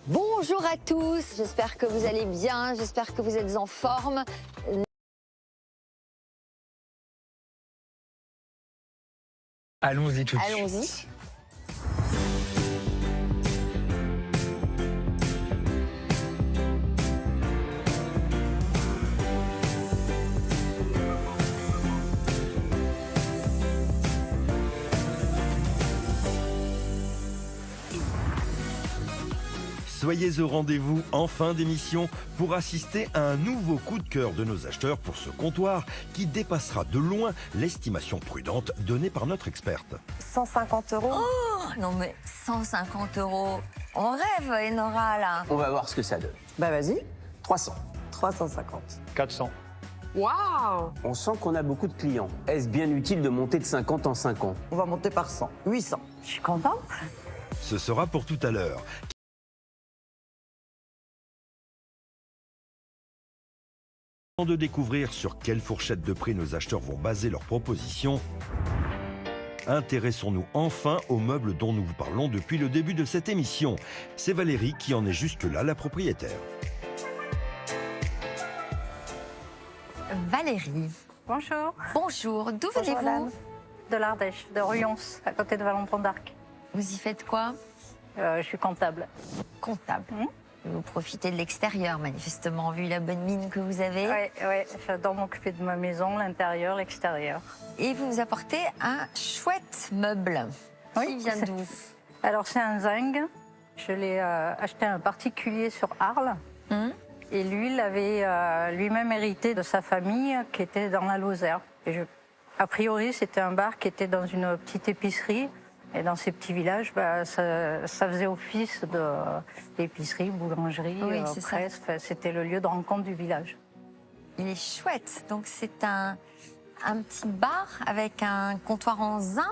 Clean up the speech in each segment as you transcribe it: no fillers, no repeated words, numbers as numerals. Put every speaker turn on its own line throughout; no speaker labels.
Bonjour à tous, j'espère que vous allez bien, j'espère que vous êtes en forme.
Allons-y tout de suite.
Allons-y.
Soyez au rendez-vous en fin d'émission pour assister à un nouveau coup de cœur de nos acheteurs pour ce comptoir qui dépassera de loin l'estimation prudente donnée par notre experte.
150 €.
Oh non mais 150 €, on rêve Enora là.
On va voir ce que ça donne.
Bah vas-y,
300.
350.
400.
Waouh!
On sent qu'on a beaucoup de clients. Est-ce bien utile de monter de 50 en 5 ans?
On va monter par 100. 800. Je suis contente.
Ce sera pour tout à l'heure. Avant de découvrir sur quelle fourchette de prix nos acheteurs vont baser leurs propositions, intéressons-nous enfin aux meubles dont nous vous parlons depuis le début de cette émission. C'est Valérie qui en est jusque-là la propriétaire.
Valérie,
Bonjour.
bonjour, d'où
Bonjour,
venez-vous?
madame.
De l'Ardèche, de Ruyons, à côté de Valentron-d'Arc.
Vous y faites quoi?
Je suis comptable.
Comptable.
Mhm.
Vous profitez de l'extérieur manifestement, vu la bonne mine que vous avez.
Oui, j'adore m'occuper de ma maison, l'intérieur, l'extérieur.
Et vous vous apportez un chouette meuble.
Oui,
Qui vient
c'est-
d'où?
Alors c'est un zinc. Je l'ai acheté à un particulier sur Arles.
Hum.
Et lui, il avait lui-même hérité de sa famille qui était dans la Lozère. A priori, c'était un bar qui était dans une petite épicerie. Et dans ces petits villages, ça faisait office d'épicerie, boulangerie,
Oui, c'est ça.
presse. Enfin, c'était le lieu de rencontre du village.
Il est chouette. Donc c'est un petit bar avec un comptoir en zinc.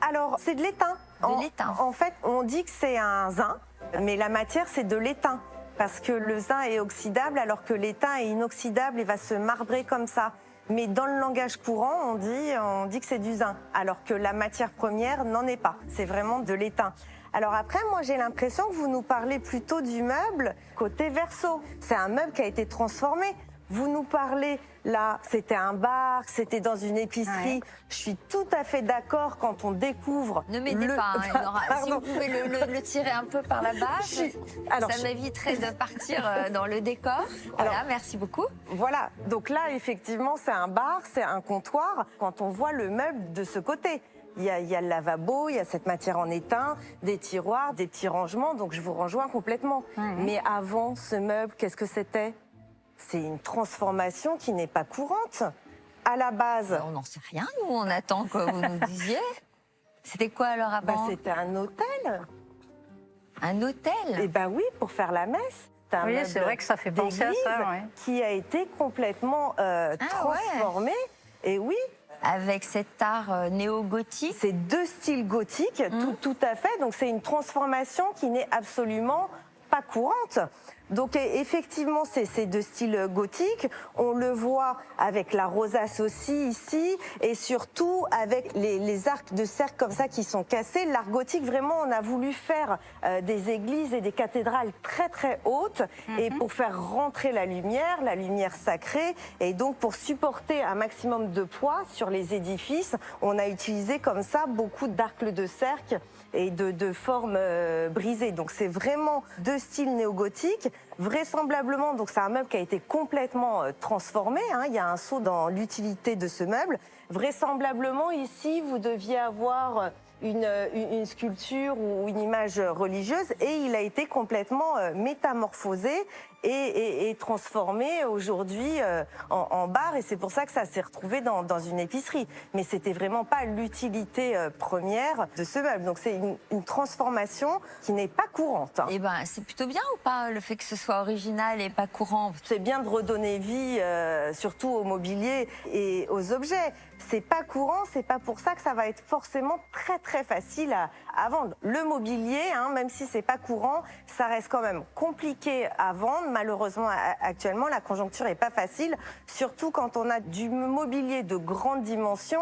Alors, c'est de l'étain.
De l'étain.
En fait, on dit que c'est un zinc, mais la matière, c'est de l'étain. Parce que le zinc est oxydable, alors que l'étain est inoxydable et va se marbrer comme ça. Mais dans le langage courant, on dit que c'est du zinc, alors que la matière première n'en est pas. C'est vraiment de l'étain. Alors après, moi, j'ai l'impression que vous nous parlez plutôt du meuble côté verso. C'est un meuble qui a été transformé. Vous nous parlez, là, c'était un bar, c'était dans une épicerie.
Ouais.
Je suis tout à fait d'accord quand on découvre...
Ne m'aidez pas, hein, Enora. Si
Pardon.
vous pouvez le tirer un peu par la base,
Alors,
ça m'éviterait de partir dans le décor. Voilà,
Alors-
merci beaucoup.
Voilà, donc là, effectivement, c'est un bar, c'est un comptoir. Quand on voit le meuble de ce côté, il y a le lavabo, il y a cette matière en étain, des tiroirs, des petits rangements, donc je vous rejoins complètement. Mais avant, ce meuble, qu'est-ce que c'était? C'est une transformation qui n'est pas courante. À la base,
On n'en sait rien, nous, on attend que vous nous disiez. C'était quoi alors avant?
c'était un hôtel.
Un hôtel?
Eh ben oui, pour faire la messe. C'est un
Oui,
meuble
c'est vrai que ça fait penser à ça,
d'église
ouais.
qui a été complètement transformé. Et oui,
Avec cet art néo-gothique.
c'est deux styles gothiques, tout à fait. Donc c'est une transformation qui n'est absolument pas courante. Donc effectivement, c'est ces deux styles gothiques. On le voit avec la rosace aussi ici, et surtout avec les arcs de cercle comme ça qui sont cassés. L'art gothique, vraiment, on a voulu faire des églises et des cathédrales très très hautes, et pour faire rentrer la lumière sacrée, et donc pour supporter un maximum de poids sur les édifices, on a utilisé comme ça beaucoup d'arcs de cercle et de formes brisées. Donc c'est vraiment deux styles néo-gothiques. Vraisemblablement, donc c'est un meuble qui a été complètement transformé, hein. Il y a un saut dans l'utilité de ce meuble. Vraisemblablement, ici, vous deviez avoir une sculpture ou une image religieuse, et il a été complètement métamorphosé et transformé aujourd'hui en bar, et c'est pour ça que ça s'est retrouvé dans une épicerie. Mais c'était vraiment pas l'utilité première de ce meuble. Donc c'est une transformation qui n'est pas courante, hein.
Eh ben, c'est plutôt bien ou pas, le fait que ce soit original et pas courant?
C'est bien de redonner vie, surtout au mobilier et aux objets. C'est pas courant, c'est pas pour ça que ça va être forcément très très facile à vendre. Le mobilier, hein, même si c'est pas courant, ça reste quand même compliqué à vendre. Malheureusement, actuellement, la conjoncture est pas facile, surtout quand on a du mobilier de grande dimension.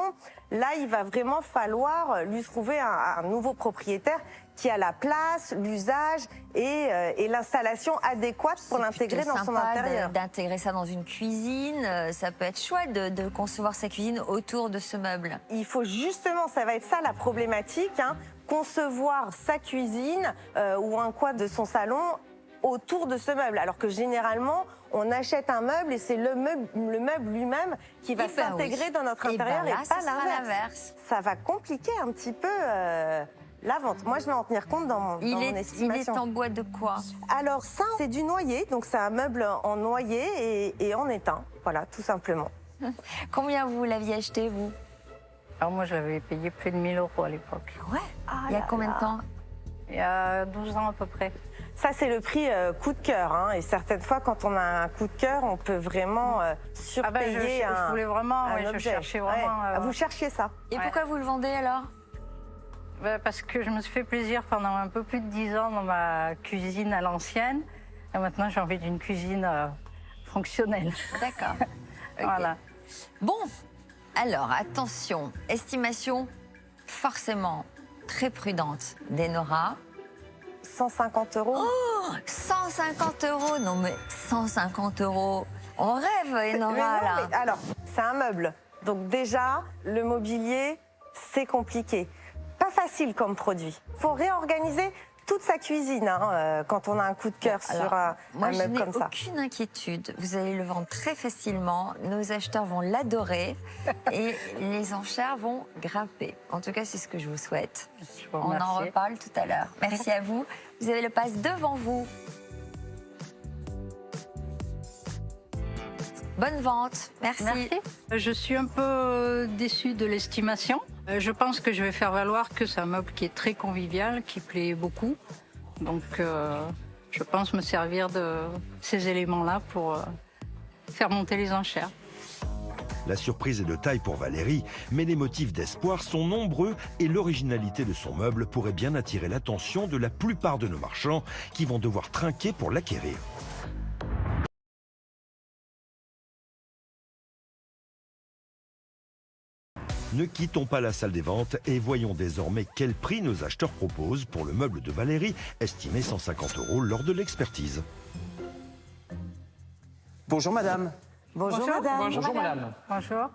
Là, il va vraiment falloir lui trouver un nouveau propriétaire qui a la place, l'usage et l'installation adéquate pour l'intégrer dans son intérieur.
D'intégrer ça dans une cuisine, ça peut être chouette de concevoir sa cuisine autour de ce meuble.
Il faut justement, ça va être ça la problématique, hein, concevoir sa cuisine ou un coin de son salon autour de ce meuble. Alors que généralement, on achète un meuble et c'est le meuble lui-même qui va s'intégrer dans notre intérieur et pas l'inverse. Ça va compliquer un petit peu la vente. Moi, je vais en tenir compte dans mon estimation.
Il est en bois de quoi?
Alors ça, c'est du noyer. Donc c'est un meuble en noyer et en étain. Voilà, tout simplement.
Combien vous l'aviez acheté, vous?
Alors moi, je l'avais payé plus de 1 000 € à l'époque.
Ouais. Il y a combien de temps?
Il y a 12 ans à peu près.
Ça, c'est le prix coup de cœur. Hein. Et certaines fois, quand on a un coup de cœur, on peut vraiment surpayer
je voulais vraiment,
un
je
objet.
cherchais vraiment.
Vous cherchiez ça.
Et pourquoi vous le vendez alors?
Parce que je me suis fait plaisir pendant un peu plus de 10 ans dans ma cuisine à l'ancienne. Et maintenant, j'ai envie d'une cuisine fonctionnelle.
D'accord. Okay.
Voilà.
Bon, alors attention, estimation forcément très prudente d'Enora.
150 €.
Oh, 150 €. Non mais 150 €. On rêve, Enora, là.
Alors, c'est un meuble. Donc déjà, le mobilier, c'est compliqué. Pas facile comme produit. Il faut réorganiser toute sa cuisine hein, quand on a un coup de cœur sur un meuble comme ça.
Moi, je n'ai aucune inquiétude. Vous allez le vendre très facilement. Nos acheteurs vont l'adorer et les enchères vont grimper. En tout cas, c'est ce que je vous souhaite. On en reparle tout à l'heure. Merci à vous. Vous avez le pass devant vous. Bonne vente. Merci.
Merci. Je suis un peu déçue de l'estimation. Je pense que je vais faire valoir que c'est un meuble qui est très convivial, qui plaît beaucoup. Donc, je pense me servir de ces éléments-là pour faire monter les enchères.
La surprise est de taille pour Valérie, mais les motifs d'espoir sont nombreux et l'originalité de son meuble pourrait bien attirer l'attention de la plupart de nos marchands qui vont devoir trinquer pour l'acquérir. Ne quittons pas la salle des ventes et voyons désormais quel prix nos acheteurs proposent pour le meuble de Valérie, estimé 150 € lors de l'expertise.
Bonjour madame.
Bonjour madame.
Bonjour madame.
Bonjour.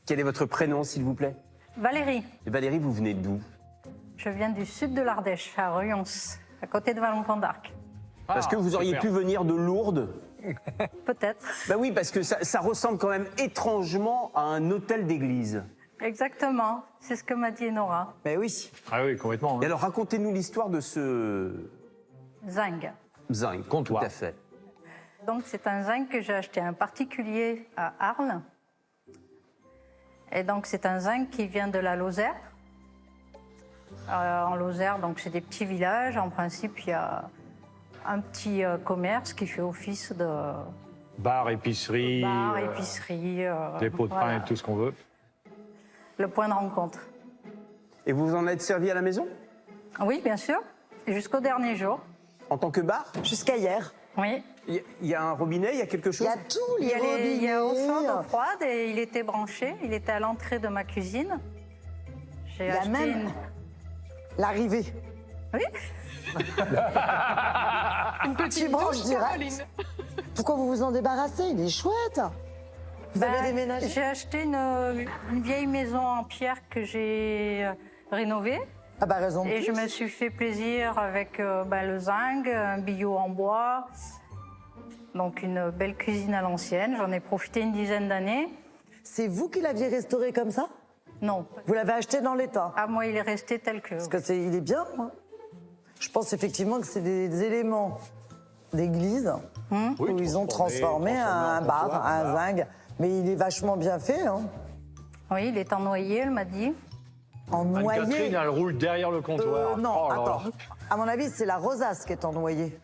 Quel est votre prénom s'il vous plaît?
Valérie.
Et Valérie, vous venez d'où?
Je viens du sud de l'Ardèche, à Ruyons, à côté de Vallon-Pont d'Arc.
Parce que vous auriez pu venir de Lourdes?
Peut-être.
Ben oui, parce que ça ressemble quand même étrangement à un hôtel d'église.
Exactement, c'est ce que m'a dit Enora.
Ben oui.
Ah oui, complètement. Hein.
Et alors, racontez-nous l'histoire de ce...
Zinc.
Zinc,
Comptoir.
tout à fait.
Donc c'est un zinc que j'ai acheté à un particulier à Arles. Et donc c'est un zinc qui vient de la Lozère. En Lozère, donc c'est des petits villages. En principe, il y a un petit commerce qui fait office de...
Bar, épicerie.
Bar, épicerie.
Dépôt de pain et tout ce qu'on veut.
Le point de rencontre.
Et vous en êtes servi à la maison?
Oui, bien sûr. Jusqu'au dernier jour.
En tant que bar?
Jusqu'à hier.
Oui.
Il y a un robinet, il y a quelque chose?
Il y a tous les robinets.
Il y a un sang d'eau froide et il était branché. Il était à l'entrée de ma cuisine.
Il y a même l'arrivée.
Oui.
Une petite branche directe. Pourquoi vous vous en débarrassez? Il est chouette. Vous avez déménagé?
J'ai acheté une vieille maison en pierre que j'ai rénovée.
Ah bah raison de
Et
plus.
je me suis fait plaisir avec le zinc, un billot en bois. Donc une belle cuisine à l'ancienne. J'en ai profité une dizaine d'années.
C'est vous qui l'aviez restauré comme ça?
Non.
Vous l'avez acheté dans l'état?
Ah, moi, il est resté tel que.
Parce que il est bien. Hein. Je pense effectivement que c'est des éléments d'église où ils ont transformé un bar, un zinc. Mais il est vachement bien fait. Hein.
Oui, il est en noyer, elle m'a dit.
En noyer.
Catherine, elle roule derrière le comptoir.
Non,
Oh là
attends.
là.
À mon avis, c'est la rosace qui est en noyer.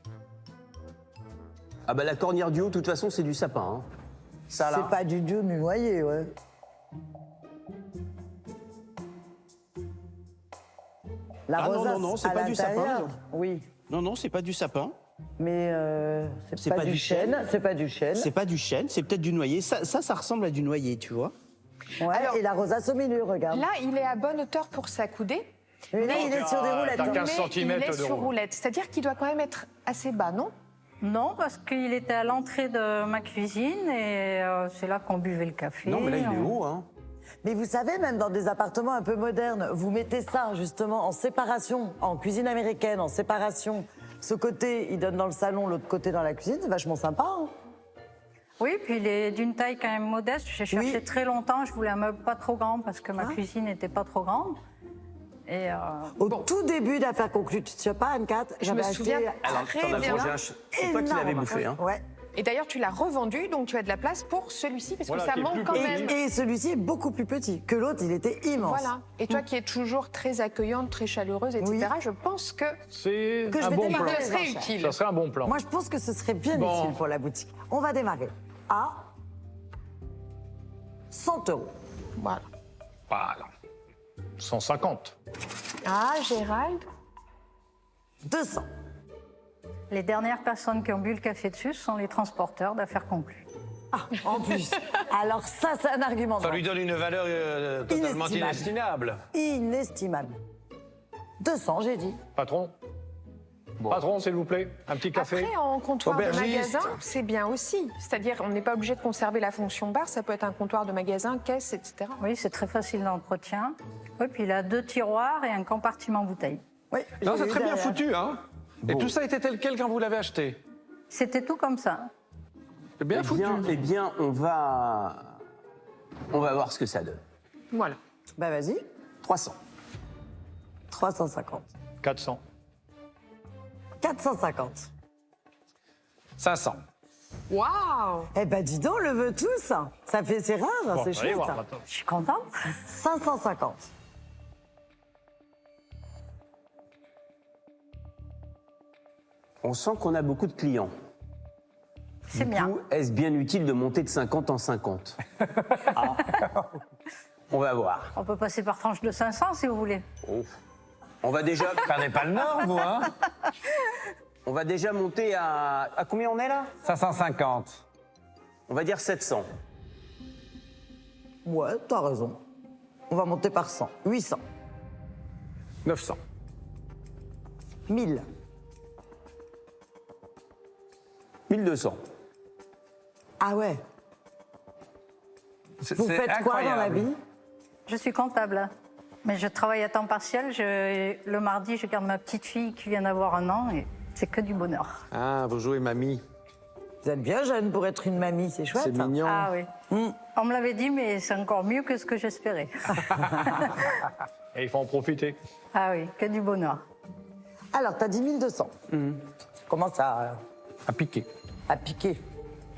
Ah bah la cornière du haut, de toute façon, c'est du sapin. Hein. Ça là.
C'est pas du dieu du noyer, ouais. La
Ah non,
rosace
non, non, c'est
à
pas du sapin,
l'intérieur,
disons.
oui.
Non, non, c'est pas du sapin.
Mais c'est pas du chêne. C'est pas du chêne.
C'est pas du chêne, c'est peut-être du noyer. Ça ressemble à du noyer, tu vois.
Ouais,
Alors-
et la rosace au milieu, regarde.
Là, il est à bonne hauteur pour s'accouder.
Mais là, il est sur des roulettes.
T'as
hein.
15
Mais il
centimètres
est
de
sur
roue.
roulette, c'est-à-dire qu'il doit quand même être assez bas, non?
Non, parce qu'il était à l'entrée de ma cuisine et c'est là qu'on buvait le café.
Non, mais là, il est haut, hein.
Mais vous savez, même dans des appartements un peu modernes, vous mettez ça justement en séparation, en cuisine américaine, en séparation. Ce côté, il donne dans le salon, l'autre côté dans la cuisine, c'est vachement sympa. Hein.
Oui, puis il est d'une taille quand même modeste. J'ai cherché très longtemps, je voulais un meuble pas trop grand parce que ma cuisine n'était pas trop grande. Et
Au tout début d'Affaires conclues, tu te souviens pas, Anne-Cat?
Je me souviens
Alors,
très
t'en as
bien.
mangé un... C'est toi qui l'avais bouffé, hein.
Ouais.
Et d'ailleurs, tu l'as revendu, donc tu as de la place pour celui-ci, parce
Voilà,
que ça
qui est
manque
plus
quand
petit.
même.
Et celui-ci est beaucoup plus petit que l'autre, il était immense.
Voilà. Et toi qui es toujours très accueillante, très chaleureuse, etc.,
Oui.
je pense que
C'est
Que je
un
vais
bon
démarrer
plan.
les
ce serait
enchères.
utile.
Ça serait un bon plan.
Moi, je pense que ce serait bien
Bon.
utile pour la boutique. On va démarrer à 100 €.
Voilà.
Voilà. 150.
Ah, Gérald.
200.
les dernières personnes qui ont bu le café dessus sont les transporteurs d'Affaires conclues.
Ah, en plus. Alors ça, c'est un argument. de
Ça lui
vente.
donne une valeur totalement
Inestimable.
inestimable.
Inestimable. 200, j'ai dit.
Patron. Patron, s'il vous plaît, un petit café.
Après, en comptoir de
Aubergiste.
magasin, c'est bien aussi. C'est-à-dire, on n'est pas obligé de conserver la fonction bar, ça peut être un comptoir de magasin, caisse, etc.
Oui, c'est très facile d'entretien. Oui, puis il a 2 tiroirs et un compartiment bouteille.
Oui.
Non,
j'ai
c'est
vu
très bien
derrière.
foutu, hein. Et tout ça était tel quel quand vous l'avez acheté.
C'était tout comme ça.
C'est bien foutu.
Eh bien, on va voir ce que ça donne.
Voilà.
Bah vas-y.
300.
350.
400.
450.
500.
Waouh!
Eh ben dis donc, on le veut tous. Ça fait, c'est rare,
Bon,
c'est
allez
chouette.
voir maintenant.
Je suis contente.
550.
On sent qu'on a beaucoup de clients.
C'est
Du
bien.
coup, est-ce bien utile de monter de 50 en 50? Ah. On va voir.
On peut passer par tranche de 500 si vous voulez.
Oh. On va déjà,
Perdez pas le nord, vous, hein.
on va déjà monter à combien on est là?
550.
On va dire 700.
Ouais, t'as raison. On va monter par 100. 800.
900.
1000.
1200.
Ah ouais. Vous faites quoi dans la vie?
Je suis comptable, mais je travaille à temps partiel. Le mardi, je garde ma petite fille qui vient d'avoir 1 an et c'est que du bonheur.
Ah, vous jouez mamie.
Vous êtes bien jeune pour être une mamie, c'est chouette.
C'est mignon.
Ah oui. On me l'avait dit, mais c'est encore mieux que ce que j'espérais.
Et il faut en profiter.
Ah oui, que du bonheur.
Alors, t'as dit 1200. Ça commence à
piquer.
piquer.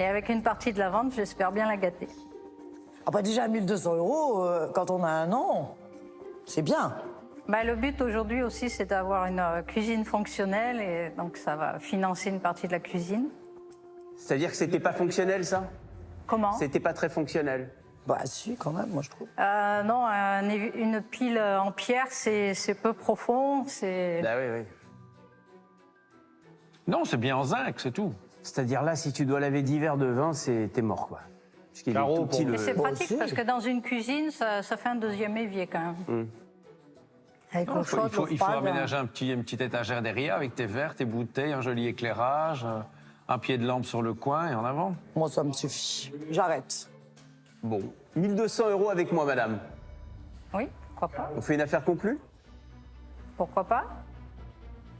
Et avec une partie de la vente, j'espère bien la gâter.
Ah bah déjà 1200 €, quand on a 1 an, c'est bien.
Bah, le but aujourd'hui aussi, c'est d'avoir une cuisine fonctionnelle et donc ça va financer une partie de la cuisine.
C'est-à-dire que c'était pas fonctionnel, ça?
Comment
C'était pas très fonctionnel.
Bah si, quand même, moi je trouve.
Non, une pile en pierre, c'est peu profond.
Bah oui, oui.
Non, c'est bien en zinc, c'est tout.
C'est-à-dire là, si tu dois laver 10 verres de vin, t'es mort, quoi. Parce qu'il est
Carreau
tout petit,
pour-
Et c'est
Bon,
pratique
aussi.
parce que dans une cuisine, ça fait un deuxième évier quand même. Avec
Non,
l'eau
il faut,
chaude, l'eau
il faut
froide.
aménager une petite étagère derrière avec tes verres, tes bouteilles, un joli éclairage, un pied de lampe sur le coin et en avant.
Moi, ça me suffit. J'arrête.
Bon. 1200 € avec moi, madame.
Oui, pourquoi pas.
On fait une affaire conclue?
Pourquoi pas.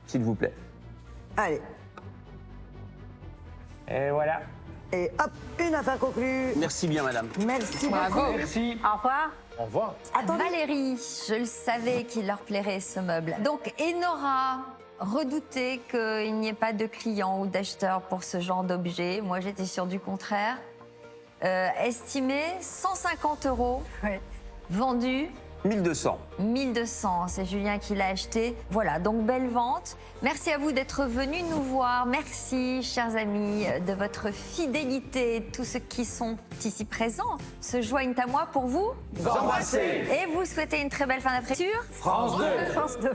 S'il vous plaît.
Allez.
Et voilà.
Et hop, une affaire conclue.
Merci bien, madame.
Merci
Bravo.
beaucoup.
Merci.
Au revoir.
Au revoir.
Valérie, je le savais qu'il leur plairait ce meuble. Donc, Enora redoutait qu'il n'y ait pas de clients ou d'acheteurs pour ce genre d'objet. Moi, j'étais sûre du contraire. Estimé 150 €,
Oui.
vendu
1200.
1200. C'est Julien qui l'a acheté. Voilà, donc belle vente. Merci à vous d'être venus nous voir. Merci, chers amis, de votre fidélité. Tous ceux qui sont ici présents se joignent à moi pour vous
Embrassez.
et vous souhaiter une très belle fin d'après-midi.
France 2.
France 2.